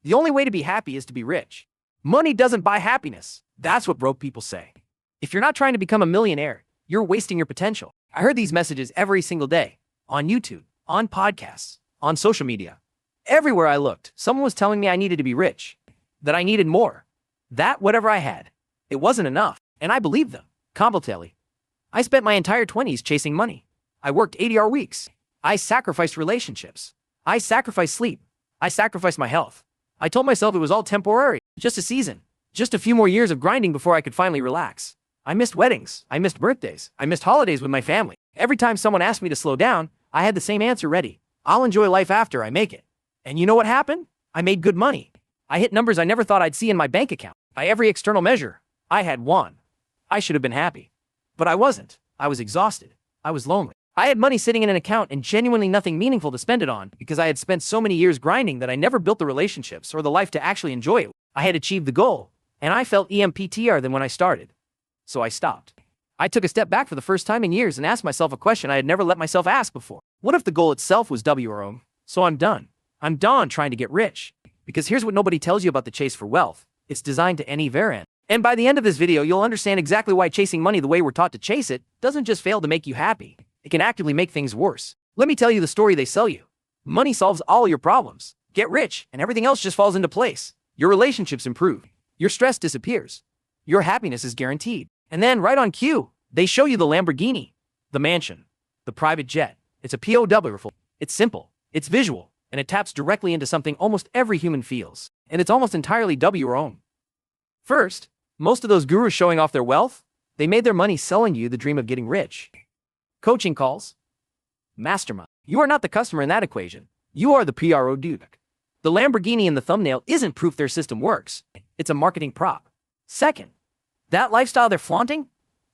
The only way to be happy is to be rich. Money doesn't buy happiness. That's what broke people say. If you're not trying to become a millionaire, you're wasting your potential. I heard these messages every single day. On YouTube, on podcasts, on social media. Everywhere I looked, someone was telling me I needed to be rich. That I needed more. That whatever I had, it wasn't enough. And I believed them. Completely. I spent my entire 20s chasing money. I worked 80-hour weeks. I sacrificed relationships. I sacrificed sleep. I sacrificed my health. I told myself it was all temporary, just a season, just a few more years of grinding before I could finally relax. I missed weddings. I missed birthdays. I missed holidays with my family. Every time someone asked me to slow down, I had the same answer ready. I'll enjoy life after I make it. And you know what happened? I made good money. I hit numbers I never thought I'd see in my bank account. By every external measure, I had won. I should have been happy. But I wasn't. I was exhausted. I was lonely. I had money sitting in an account and genuinely nothing meaningful to spend it on because I had spent so many years grinding that I never built the relationships or the life to actually enjoy it. I had achieved the goal, and I felt emptier than when I started. So I stopped. I took a step back for the first time in years and asked myself a question I had never let myself ask before. What if the goal itself was WROM? So I'm done. I'm done trying to get rich. Because here's what nobody tells you about the chase for wealth. It's designed to any end. And by the end of this video, you'll understand exactly why chasing money the way we're taught to chase it doesn't just fail to make you happy. It can actively make things worse. Let me tell you the story they sell you. Money solves all your problems. Get rich, and everything else just falls into place. Your relationships improve. Your stress disappears. Your happiness is guaranteed. And then, right on cue, they show you the Lamborghini, the mansion, the private jet. It's a POW. It's simple, it's visual, and it taps directly into something almost every human feels. And it's almost entirely WROM. First, most of those gurus showing off their wealth, they made their money selling you the dream of getting rich. Coaching calls. Mastermind. You are not the customer in that equation. You are the PRO dude. The Lamborghini in the thumbnail isn't proof their system works. It's a marketing prop. Second, that lifestyle they're flaunting,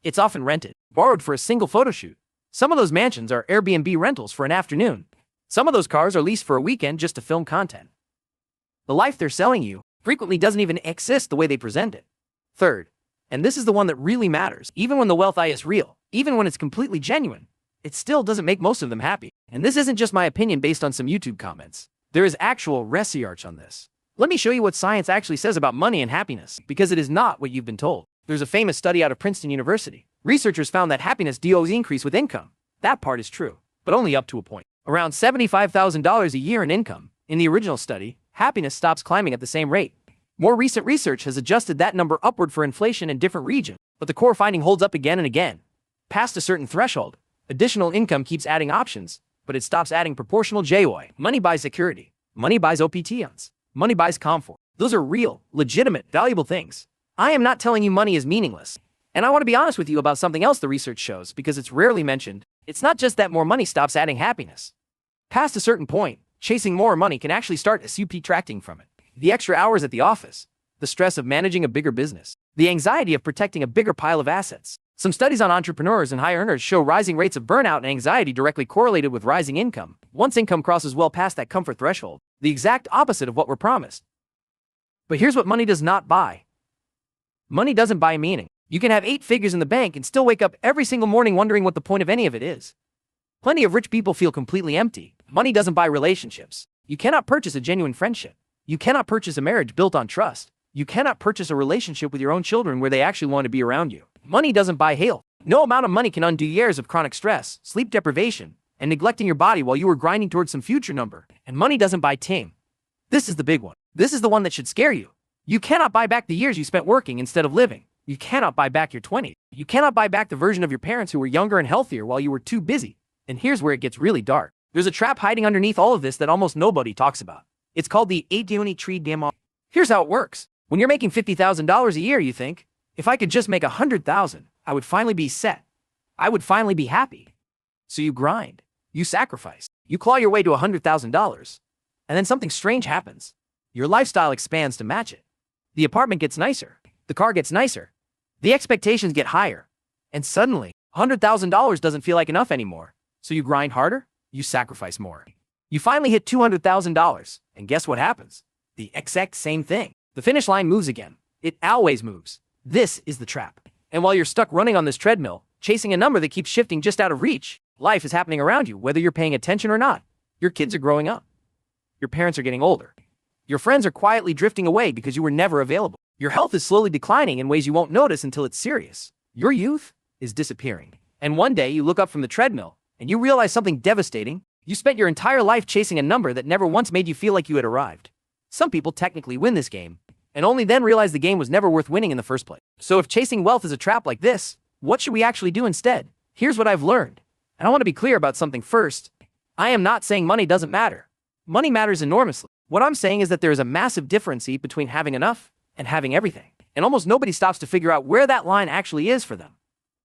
it's often rented, borrowed for a single photo shoot. Some of those mansions are Airbnb rentals for an afternoon. Some of those cars are leased for a weekend just to film content. The life they're selling you frequently doesn't even exist the way they present it. Third, and this is the one that really matters, even when the wealth is real, even when it's completely genuine, it still doesn't make most of them happy. And this isn't just my opinion based on some YouTube comments. There is actual research on this. Let me show you what science actually says about money and happiness, because it is not what you've been told. There's a famous study out of Princeton University. Researchers found that happiness does increase with income. That part is true, but only up to a point. Around $75,000 a year in income. In the original study, happiness stops climbing at the same rate. More recent research has adjusted that number upward for inflation in different regions, but the core finding holds up again and again. Past a certain threshold, additional income keeps adding options, but it stops adding proportional joy. Money buys security. Money buys options. Money buys comfort. Those are real, legitimate, valuable things. I am not telling you money is meaningless. And I want to be honest with you about something else the research shows, because it's rarely mentioned. It's not just that more money stops adding happiness. Past a certain point, chasing more money can actually start subtracting from it. The extra hours at the office, the stress of managing a bigger business, the anxiety of protecting a bigger pile of assets. Some studies on entrepreneurs and high earners show rising rates of burnout and anxiety directly correlated with rising income. Once income crosses well past that comfort threshold, the exact opposite of what we're promised. But here's what money does not buy. Money doesn't buy meaning. You can have 8 figures in the bank and still wake up every single morning wondering what the point of any of it is. Plenty of rich people feel completely empty. Money doesn't buy relationships. You cannot purchase a genuine friendship. You cannot purchase a marriage built on trust. You cannot purchase a relationship with your own children where they actually want to be around you. Money doesn't buy health. No amount of money can undo years of chronic stress, sleep deprivation, and neglecting your body while you were grinding towards some future number. And money doesn't buy team. This is the big one. This is the one that should scare you. You cannot buy back the years you spent working instead of living. You cannot buy back your 20s. You cannot buy back the version of your parents who were younger and healthier while you were too busy. And here's where it gets really dark. There's a trap hiding underneath all of this that almost nobody talks about. It's called the hedonic treadmill. Here's how it works. When you're making $50,000 a year, you think, if I could just make $100,000, I would finally be set. I would finally be happy. So you grind, you sacrifice, you claw your way to $100,000, and then something strange happens. Your lifestyle expands to match it. The apartment gets nicer, the car gets nicer, the expectations get higher, and suddenly, $100,000 doesn't feel like enough anymore. So you grind harder, you sacrifice more. You finally hit $200,000, and guess what happens? The exact same thing. The finish line moves again. It always moves. This is the trap. And while you're stuck running on this treadmill, chasing a number that keeps shifting just out of reach, life is happening around you, whether you're paying attention or not. Your kids are growing up. Your parents are getting older. Your friends are quietly drifting away because you were never available. Your health is slowly declining in ways you won't notice until it's serious. Your youth is disappearing. And one day you look up from the treadmill and you realize something devastating. You spent your entire life chasing a number that never once made you feel like you had arrived. Some people technically win this game and only then realize the game was never worth winning in the first place. So if chasing wealth is a trap like this, what should we actually do instead? Here's what I've learned. And I want to be clear about something first. I am not saying money doesn't matter. Money matters enormously. What I'm saying is that there is a massive difference between having enough and having everything. And almost nobody stops to figure out where that line actually is for them.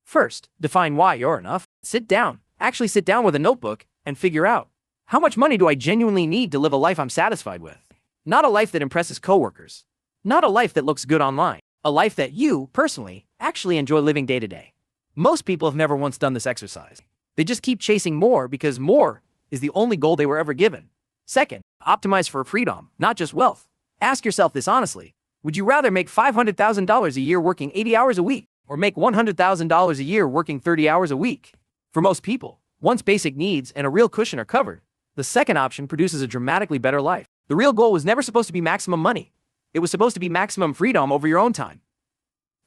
First, define why you're enough. Sit down with a notebook and figure out, how much money do I genuinely need to live a life I'm satisfied with? Not a life that impresses coworkers. Not a life that looks good online. A life that you, personally, actually enjoy living day to day. Most people have never once done this exercise. They just keep chasing more because more is the only goal they were ever given. Second, optimize for freedom, not just wealth. Ask yourself this honestly. Would you rather make $500,000 a year working 80 hours a week or make $100,000 a year working 30 hours a week? For most people, once basic needs and a real cushion are covered, the second option produces a dramatically better life. The real goal was never supposed to be maximum money. It was supposed to be maximum freedom over your own time.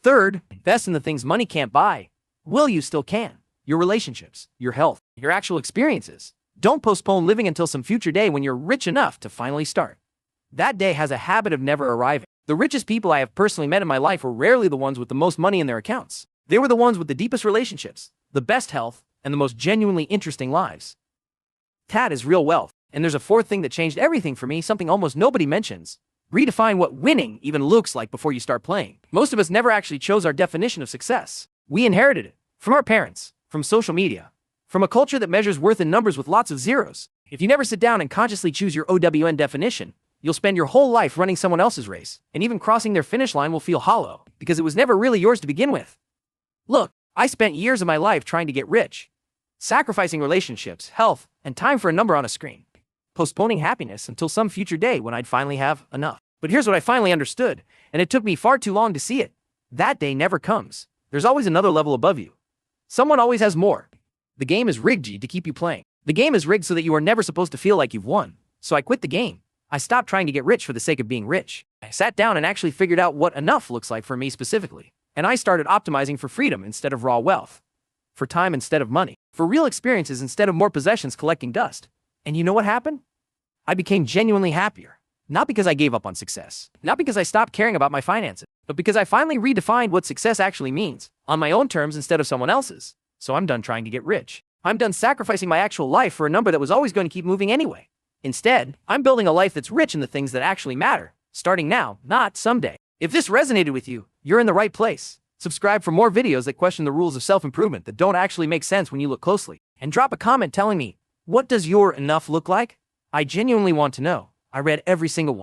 Third, invest in the things money can't buy. Will you still can? Your relationships, your health, your actual experiences. Don't postpone living until some future day when you're rich enough to finally start. That day has a habit of never arriving. The richest people I have personally met in my life were rarely the ones with the most money in their accounts. They were the ones with the deepest relationships, the best health, and the most genuinely interesting lives. That is real wealth. And there's a fourth thing that changed everything for me, something almost nobody mentions. Redefine what winning even looks like before you start playing. Most of us never actually chose our definition of success. We inherited it from our parents, from social media, from a culture that measures worth in numbers with lots of zeros. If you never sit down and consciously choose your OWN definition, you'll spend your whole life running someone else's race, and even crossing their finish line will feel hollow, because it was never really yours to begin with. Look, I spent years of my life trying to get rich, sacrificing relationships, health, and time for a number on a screen, postponing happiness until some future day when I'd finally have enough. But here's what I finally understood, and it took me far too long to see it. That day never comes. There's always another level above you. Someone always has more. The game is rigged to keep you playing. The game is rigged so that you are never supposed to feel like you've won. So I quit the game. I stopped trying to get rich for the sake of being rich. I sat down and actually figured out what enough looks like for me specifically. And I started optimizing for freedom instead of raw wealth. For time instead of money. For real experiences instead of more possessions collecting dust. And you know what happened? I became genuinely happier. Not because I gave up on success. Not because I stopped caring about my finances. But because I finally redefined what success actually means. On my own terms instead of someone else's. So I'm done trying to get rich. I'm done sacrificing my actual life for a number that was always going to keep moving anyway. Instead, I'm building a life that's rich in the things that actually matter. Starting now, not someday. If this resonated with you, you're in the right place. Subscribe for more videos that question the rules of self-improvement that don't actually make sense when you look closely. And drop a comment telling me, what does your enough look like? I genuinely want to know. I read every single one.